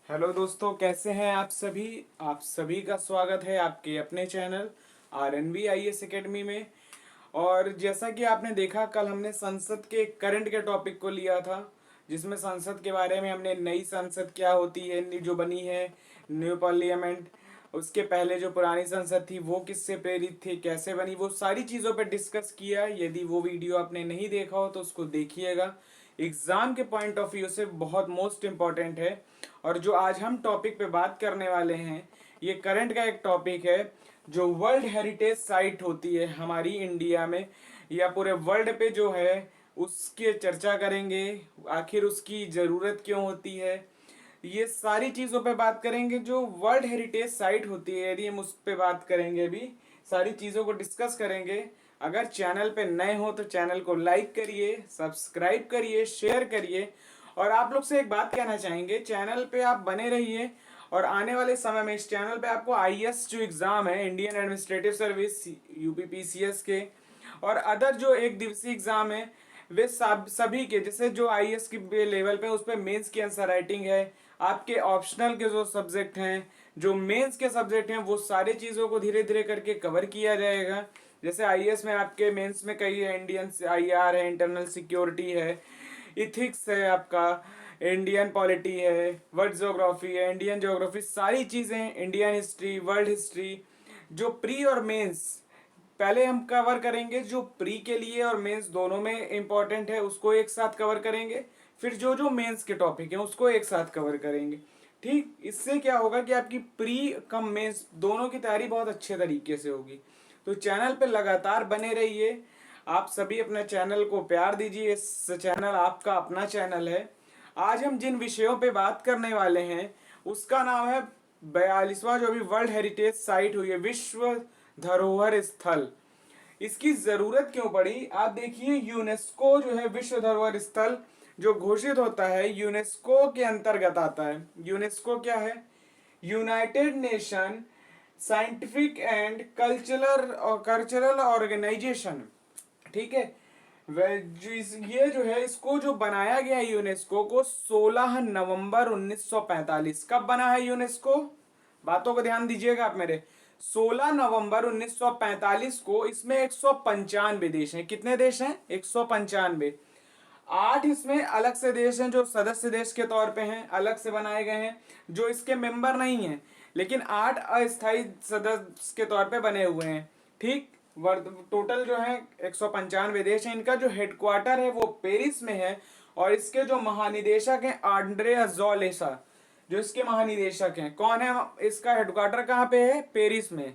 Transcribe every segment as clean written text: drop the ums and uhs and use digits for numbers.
Hello दोस्तों, कैसे हैं आप सभी का स्वागत है आपके अपने चैनल RNV IAS एकेडमी में। और जैसा कि आपने देखा, कल हमने संसद के करंट के टॉपिक को लिया था, जिसमें संसद के बारे में हमने नई संसद क्या होती है जो बनी है, न्यू पार्लियामेंट, उसके पहले जो पुरानी संसद थी वो किससे प्रेरित थी, कैसे बनी, वो सारी चीज़ों पर डिस्कस किया। यदि वो वीडियो आपने नहीं देखा हो तो उसको देखिएगा, एग्ज़ाम के पॉइंट ऑफ व्यू से बहुत मोस्ट इम्पॉर्टेंट है। और जो आज हम टॉपिक पे बात करने वाले हैं, ये करंट का एक टॉपिक है जो वर्ल्ड हेरिटेज साइट होती है हमारी इंडिया में या पूरे वर्ल्ड पे जो है, उसकी चर्चा करेंगे। आखिर उसकी ज़रूरत क्यों होती है, ये सारी चीज़ों पे बात करेंगे। जो वर्ल्ड हेरिटेज साइट होती है, यदि हम उस पे बात करेंगे, भी सारी चीज़ों को डिस्कस करेंगे। अगर चैनल पे नए हो तो चैनल को लाइक करिए, सब्सक्राइब करिए, शेयर करिए। और आप लोग से एक बात कहना चाहेंगे, चैनल पे आप बने रहिए। और आने वाले समय में इस चैनल पे आपको IAS जो एग्ज़ाम है, इंडियन एडमिनिस्ट्रेटिव सर्विस UPPCS के, और अदर जो एक दिवसीय एग्ज़ाम है, वे सभी के, जैसे जो IAS के लेवल पे उस पर मेन्स की आंसर राइटिंग है, आपके ऑप्शनल के जो सब्जेक्ट हैं, जो मेंस के सब्जेक्ट हैं, वो सारी चीज़ों को धीरे धीरे करके कवर किया जाएगा। जैसे IAS में आपके मेंस में कई है, इंडियन IR है, इंटरनल सिक्योरिटी है, इथिक्स है, आपका इंडियन पॉलिटी है, वर्ल्ड ज्योग्राफी है, इंडियन ज्योग्राफी, सारी चीज़ें, इंडियन हिस्ट्री, वर्ल्ड हिस्ट्री। जो प्री और मेंस पहले हम कवर करेंगे, जो प्री के लिए और मेंस दोनों में इंपॉर्टेंट है उसको एक साथ कवर करेंगे। फिर जो जो मेंस के टॉपिक हैं उसको एक साथ कवर करेंगे। ठीक, इससे क्या होगा कि आपकी प्री कम मेंस दोनों की तैयारी बहुत अच्छे तरीके से होगी। तो चैनल पे लगातार बने रहिए। आप सभी अपने चैनल को प्यार दीजिए, इस चैनल आपका अपना चैनल है। आज हम जिन विषयों पे बात करने वाले हैं उसका नाम है 42वां जो अभी वर्ल्ड हेरिटेज साइट हुई है, विश्व धरोहर स्थल। इसकी जरूरत क्यों पड़ी, आप देखिए। यूनेस्को जो है विश्व धरोहर स्थल जो घोषित होता है, यूनेस्को के अंतर्गत आता है। यूनेस्को क्या है? United Nation Scientific and Cultural Organisation. ठीक है। ये जो है, इसको जो बनाया गया है यूनेस्को को 16 नवंबर 1945। कब बना है यूनेस्को? बातों को ध्यान दीजिएगा आप मेरे। 16 नवंबर 1945 को। इसमें 195 देश हैं। कितने देश हैं? 195। 8 इसमें अलग से देश हैं जो सदस्य देश के तौर पे हैं, अलग से बनाए गए हैं, जो इसके मेंबर नहीं हैं, लेकिन 8 अस्थायी सदस्य के तौर पे बने हुए हैं। ठीक, टोटल जो है 195 देश हैं। इनका जो हेडक्वार्टर है वो पेरिस में है। और इसके जो महानिदेशक हैं आंद्रे अजोलेसा, जो इसके महानिदेशक हैं, कौन है? इसका हेडक्वार्टर कहाँ पे है? पेरिस में।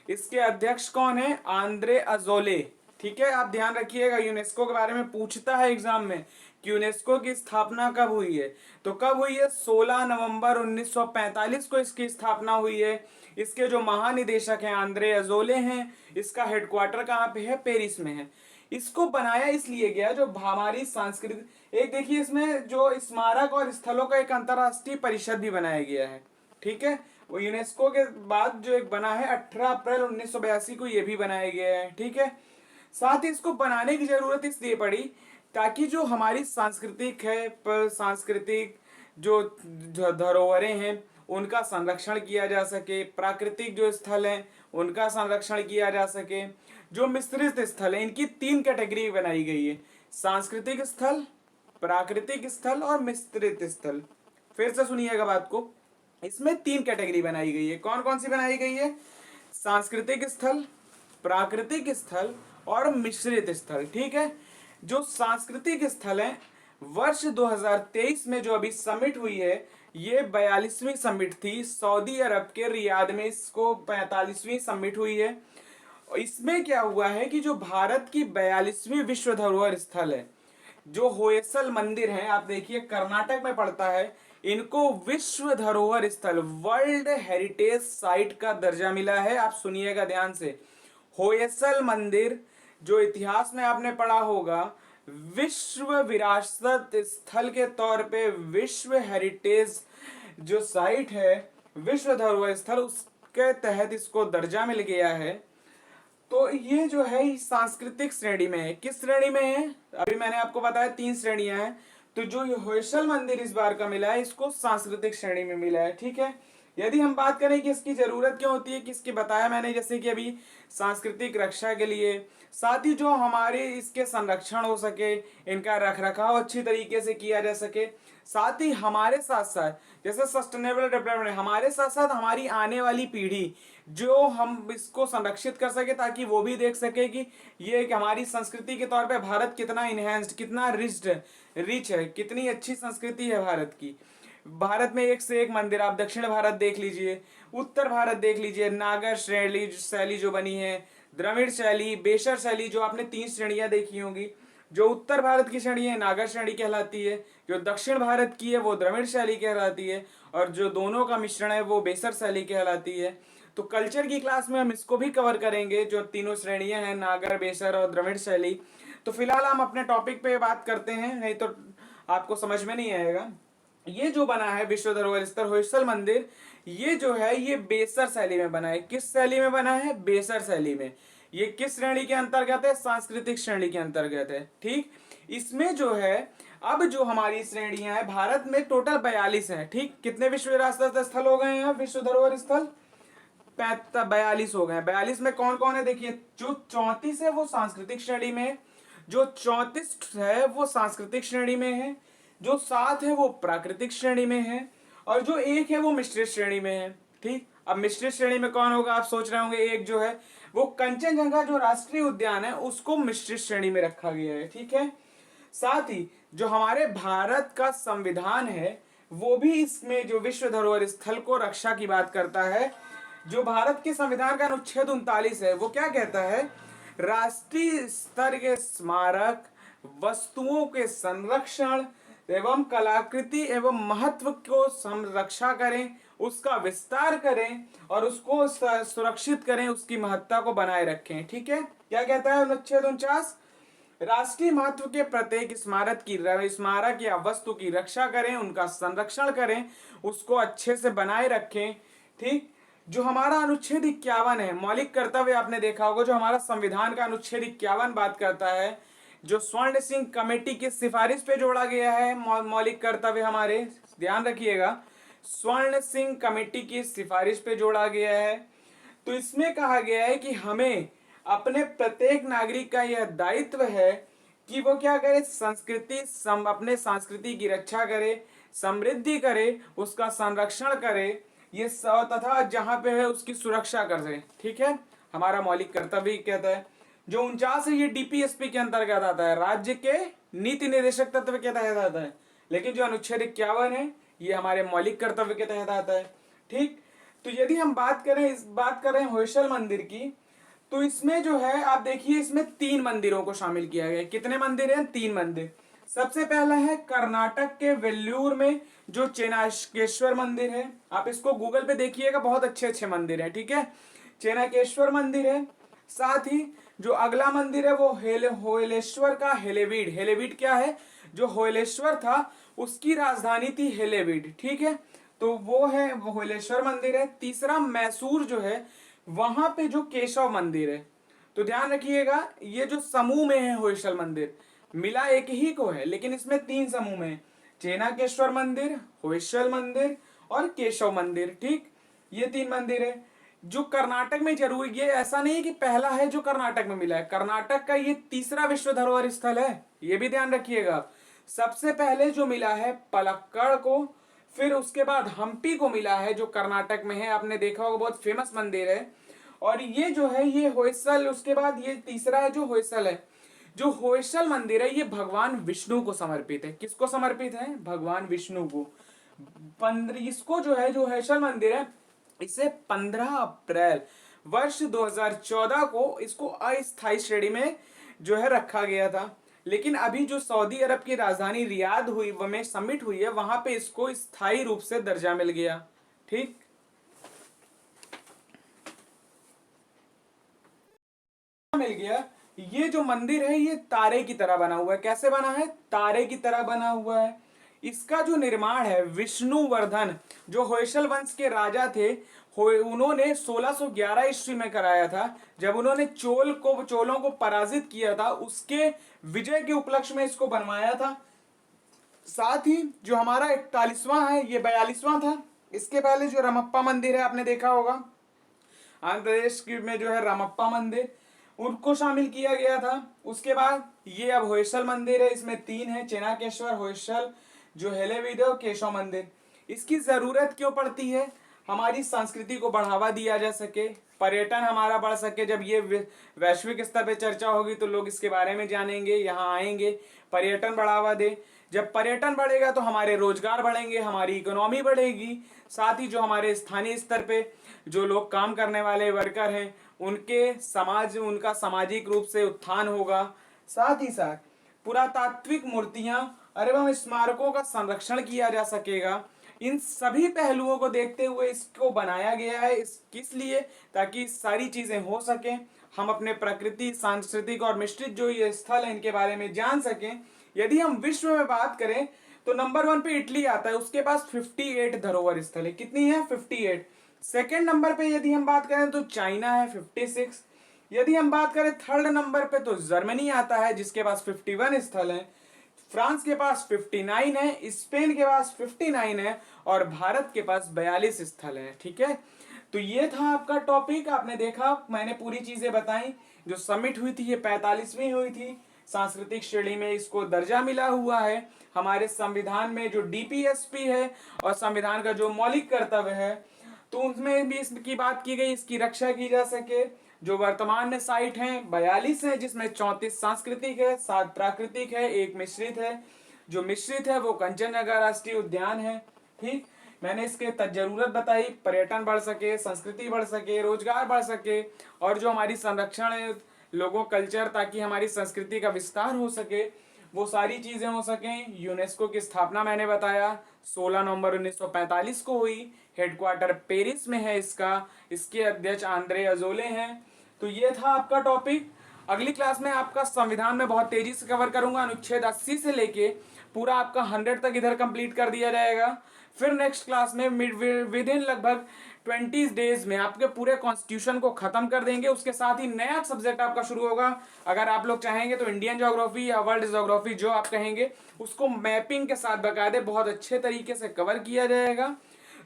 इसके अध्यक्ष कौन है? Andre Azoulay. ठीक है, आप ध्यान रखिएगा, यूनेस्को के बारे में पूछता है एग्जाम में कि यूनेस्को की स्थापना कब हुई है। तो कब हुई है? 16 नवंबर 1945 को इसकी स्थापना हुई है। इसके जो महानिदेशक हैं आंद्रे अजोले हैं। इसका हेडक्वार्टर कहाँ पे है? पेरिस में है। इसको बनाया इसलिए गया जो हमारी सांस्कृतिक, एक देखिए इसमें जो स्मारक और स्थलों का एक अंतरराष्ट्रीय परिषद भी बनाया गया है। ठीक है, वो यूनेस्को के बाद जो एक बना है 18 अप्रैल 1982 को, ये भी बनाया गया है। ठीक है, साथ ही इसको बनाने की जरूरत इसलिए पड़ी ताकि जो हमारी सांस्कृतिक है, सांस्कृतिक जो धरोहरें हैं उनका संरक्षण किया जा सके, प्राकृतिक जो स्थल हैं उनका संरक्षण किया जा सके। जो मिश्रित स्थल है, इनकी 3 कैटेगरी बनाई गई है: सांस्कृतिक स्थल, प्राकृतिक स्थल और मिश्रित स्थल। फिर से सुनिएगा बात को, इसमें 3 कैटेगरी बनाई गई है। कौन कौन सी बनाई गई है? सांस्कृतिक स्थल, प्राकृतिक स्थल और मिश्रित स्थल। ठीक है, जो सांस्कृतिक स्थल है, वर्ष 2023 में जो अभी समिट हुई है, ये 42वीं समिट थी सऊदी अरब के रियाद में। इसको 45वीं समिट हुई है। इसमें क्या हुआ है कि जो भारत की 42वीं विश्व धरोहर स्थल है, जो होयसल मंदिर है, आप देखिए कर्नाटक में पड़ता है, इनको विश्व धरोहर स्थल, वर्ल्ड हेरिटेज साइट का दर्जा मिला है। आप सुनिएगा ध्यान से, होयसल मंदिर जो इतिहास में आपने पढ़ा होगा, विश्व विरासत स्थल के तौर पे, विश्व हेरिटेज जो साइट है, विश्व धरोहर स्थल, उसके तहत इसको दर्जा मिल गया है। तो ये जो है सांस्कृतिक श्रेणी में है। किस श्रेणी में है? अभी मैंने आपको बताया 3 श्रेणियां हैं: तो जो ये होयसल मंदिर इस बार का मिला है इसको सांस्कृतिक श्रेणी में मिला है। ठीक है, यदि हम बात करें कि इसकी जरूरत क्यों होती है, किसकी बताया मैंने, जैसे कि अभी सांस्कृतिक रक्षा के लिए, साथ ही जो हमारे इसके संरक्षण हो सके, इनका रख रखाव अच्छी तरीके से किया जा सके, साथ ही हमारे साथ साथ जैसे सस्टेनेबल डेवलपमेंट, हमारे साथ साथ हमारी आने वाली पीढ़ी जो हम इसको संरक्षित कर सके, ताकि वो भी देख सके कि ये एक हमारी संस्कृति के तौर पे भारत कितना इनहेंस्ड, कितना रिच है, कितनी अच्छी संस्कृति है भारत की। भारत में एक से एक मंदिर, आप दक्षिण भारत देख लीजिए, उत्तर भारत देख लीजिए, नागर शैली जो बनी है, द्रविड़ शैली, बेसर शैली, जो आपने 3 श्रेणियां देखी होंगी। जो उत्तर भारत की श्रेणी है नागर श्रेणी कहलाती है, जो दक्षिण भारत की है वो द्रविड़ शैली कहलाती है, और जो दोनों का मिश्रण है वो बेसर शैली कहलाती है। तो कल्चर की क्लास में हम इसको भी कवर करेंगे, जो तीनों श्रेणियां हैं, नागर, बेसर और द्रविड़ शैली। तो फिलहाल हम अपने टॉपिक पे बात करते हैं, नहीं तो आपको समझ में नहीं आएगा। ये जो बना है विश्व धरोहर स्थल होयसल मंदिर, ये जो है ये बेसर शैली में बना है। किस शैली में बना है? बेसर शैली में। ये किस श्रेणी के अंतर्गत है? सांस्कृतिक श्रेणी के अंतर्गत है। ठीक, इसमें जो है अब जो हमारी श्रेणियां हैं भारत में टोटल 42 हैं। ठीक, कितने विश्व विरासत स्थल हो गए हैं? विश्व धरोहर स्थल 42 हो गए। 42 में कौन कौन है? देखिए, जो 34 है वो सांस्कृतिक श्रेणी में है, जो 34 है वो सांस्कृतिक श्रेणी में है, जो 7 है वो प्राकृतिक श्रेणी में है, और जो 1 है वो मिश्रित श्रेणी में है। ठीक, अब मिश्रित श्रेणी में कौन होगा? आप सोच रहे होंगे, एक जो है वो कंचनजंगा जो राष्ट्रीय उद्यान है उसको मिश्रित श्रेणी में रखा गया है। ठीक है, साथ ही जो हमारे भारत का संविधान है वो भी इसमें जो विश्व धरोहर स्थल को रक्षा की बात करता है। जो भारत के संविधान का अनुच्छेद 39 है वो क्या कहता है? राष्ट्रीय स्तर के स्मारक वस्तुओं के संरक्षण एवं कलाकृति एवं महत्व को संरक्षा करें, उसका विस्तार करें और उसको सुरक्षित करें, उसकी महत्ता को बनाए रखें। ठीक है, क्या कहता है अनुच्छेद 49? राष्ट्रीय महत्व के प्रत्येक स्मारक या वस्तु की रक्षा करें, उनका संरक्षण करें, उसको अच्छे से बनाए रखें। ठीक, जो हमारा अनुच्छेद 51 है, मौलिक कर्तव्य, आपने देखा होगा जो हमारा संविधान का अनुच्छेद 51 बात करता है, जो स्वर्ण सिंह कमेटी की सिफारिश पे जोड़ा गया है। मौलिक कर्तव्य हमारे, ध्यान रखिएगा, स्वर्ण सिंह कमेटी की सिफारिश पे जोड़ा गया है। तो इसमें कहा गया है कि हमें अपने प्रत्येक नागरिक का यह दायित्व है कि वो क्या करे? अपने संस्कृति की रक्षा करे, समृद्धि करे, उसका संरक्षण करे, ये तथा जहां पे है उसकी सुरक्षा करे। ठीक है, हमारा मौलिक कर्तव्य कहता है। जो 49 है ये डीपीएसपी के अंतर्गत आता है, राज्य के नीति निर्देशक तत्व के तहत आता है, लेकिन जो अनुच्छेद 51 है ये हमारे मौलिक कर्तव्य के तहत आता है। ठीक, तो यदि हम बात करें होयसल मंदिर की, तो इसमें जो है आप देखिए इसमें 3 मंदिरों को शामिल किया गया है। कितने मंदिर हैं? 3 मंदिर। सबसे पहला है कर्नाटक के वेल्लूर में जो चेनाकेश्वर मंदिर है, आप इसको गूगल पे देखिएगा, बहुत अच्छे अच्छे मंदिर है। ठीक है, चेनाकेश्वर मंदिर है। साथ ही जो अगला मंदिर है वो होयलेश्वर का हेलेवीड क्या है? जो होयलेश्वर था उसकी राजधानी थी हेलेवीड। ठीक है, तो वो है होयलेश्वर मंदिर है। तीसरा मैसूर जो है वहां पे जो केशव मंदिर है। तो ध्यान रखिएगा, ये जो समूह में है होयसल मंदिर, मिला एक ही को है लेकिन इसमें 3 समूह में है, चेनाकेश्वर मंदिर, होयसल मंदिर और केशव मंदिर। ठीक, ये 3 मंदिर है जो कर्नाटक में जरूरी, ये ऐसा नहीं है कि पहला है जो कर्नाटक में मिला है, कर्नाटक का ये तीसरा विश्व धरोहर स्थल है, ये भी ध्यान रखिएगा। सबसे पहले जो मिला है पलक्कड़ को, फिर उसके बाद हम्पी को मिला है जो कर्नाटक में है, आपने देखा होगा बहुत फेमस मंदिर है। और ये जो है ये होयसल, उसके बाद ये तीसरा है जो होयसल है। जो होयसल मंदिर है ये भगवान विष्णु को समर्पित है। किसको समर्पित है? भगवान विष्णु को। इसको जो है जो होयसल मंदिर है इसे 15 अप्रैल वर्ष 2014 को इसको अस्थायी श्रेणी में जो है रखा गया था, लेकिन अभी जो सऊदी अरब की राजधानी रियाद हुई में समिट हुई है वहां पे इसको स्थायी रूप से दर्जा मिल गया। ठीक, मिल गया। ये जो मंदिर है ये तारे की तरह बना हुआ है। कैसे बना है? तारे की तरह बना हुआ है। इसका जो निर्माण है विष्णुवर्धन जो होयसल वंश के राजा थे, उन्होंने 1611 ईस्वी में कराया था, जब उन्होंने चोलों को पराजित किया था, उसके विजय के उपलक्ष्य में इसको बनवाया था। साथ ही जो हमारा 41वां है ये 42वां था। इसके पहले जो रमप्पा मंदिर है आपने देखा होगा, आंध्र प्रदेश में जो है रामप्पा मंदिर, उनको शामिल किया गया था। उसके बाद ये अब होयसल मंदिर है, इसमें 3 है, चेनाकेश्वर, होयसल, जो हेलेविडे और केशव मंदिर। इसकी जरूरत क्यों पड़ती है? हमारी संस्कृति को बढ़ावा दिया जा सके, पर्यटन हमारा बढ़ सके। जब ये वैश्विक स्तर पे चर्चा होगी तो लोग इसके बारे में जानेंगे, यहाँ आएंगे, पर्यटन बढ़ावा दे। जब पर्यटन बढ़ेगा तो हमारे रोजगार बढ़ेंगे, हमारी इकोनॉमी बढ़ेगी। साथ ही जो हमारे स्थानीय स्तर पे जो लोग काम करने वाले वर्कर हैं उनका सामाजिक रूप से उत्थान होगा। साथ ही साथ पुरातात्विक मूर्तियां एवं स्मारकों का संरक्षण किया जा सकेगा। इन सभी पहलुओं को देखते हुए इसको बनाया गया है। किस लिए? ताकि सारी चीजें हो सकें, हम अपने प्रकृति, सांस्कृतिक और मिश्रित जो ये स्थल है इनके बारे में जान सकें। यदि हम विश्व में बात करें तो नंबर 1 पे इटली आता है, उसके पास 58 धरोहर स्थल है। कितनी है? 58। सेकेंड नंबर पे यदि हम बात करें तो चाइना है, 56। यदि हम बात करें थर्ड नंबर पे तो जर्मनी आता है जिसके पास 51 स्थल है। फ्रांस के पास 59 है, स्पेन के पास 59 है और भारत के पास 42 स्थल है। ठीक है, तो ये था आपका टॉपिक। आपने देखा मैंने पूरी चीजें बताई। जो समिट हुई थी ये 45वीं हुई थी। सांस्कृतिक श्रेणी में इसको दर्जा मिला हुआ है। हमारे संविधान में जो डीपीएसपी है और संविधान का जो मौलिक कर्तव्य है तो उसमें भी इसकी बात की गई, इसकी रक्षा की जा सके। जो वर्तमान में साइट हैं 42 है, जिसमें 34 सांस्कृतिक है, 7 प्राकृतिक है, 1 मिश्रित है। जो मिश्रित है वो कंचनजंगा राष्ट्रीय उद्यान है। ठीक, मैंने इसके जरूरत बताई, पर्यटन बढ़ सके, संस्कृति बढ़ सके, रोजगार बढ़ सके और जो हमारी संरक्षण है लोगों कल्चर, ताकि हमारी संस्कृति का विस्तार हो सके, वो सारी चीजें हो सकें। यूनेस्को की स्थापना मैंने बताया 16 नवंबर 1945 को हुई। हेडक्वार्टर पेरिस में है इसका। इसके अध्यक्ष आंद्रे अजोले हैं। तो ये था आपका टॉपिक। अगली क्लास में आपका संविधान में बहुत तेजी से कवर करूंगा। अनुच्छेद 80 से लेके पूरा आपका 100 तक इधर कंप्लीट कर दिया जाएगा। फिर नेक्स्ट क्लास में विद इन लगभग 20 डेज में आपके पूरे कॉन्स्टिट्यूशन को खत्म कर देंगे। उसके साथ ही नया सब्जेक्ट आपका शुरू होगा। अगर आप लोग चाहेंगे तो इंडियन ज्योग्राफी या वर्ल्ड ज्योग्राफी जो आप कहेंगे उसको मैपिंग के साथ बकायदे बहुत अच्छे तरीके से कवर किया जाएगा।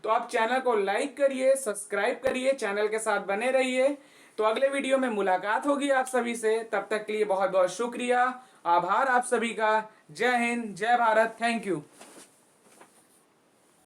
तो आप चैनल को लाइक करिए, सब्सक्राइब करिए, चैनल के साथ बने रहिए। तो अगले वीडियो में मुलाकात होगी आप सभी से। तब तक के लिए बहुत बहुत शुक्रिया, आभार आप सभी का। जय हिंद, जय भारत, थैंक यू।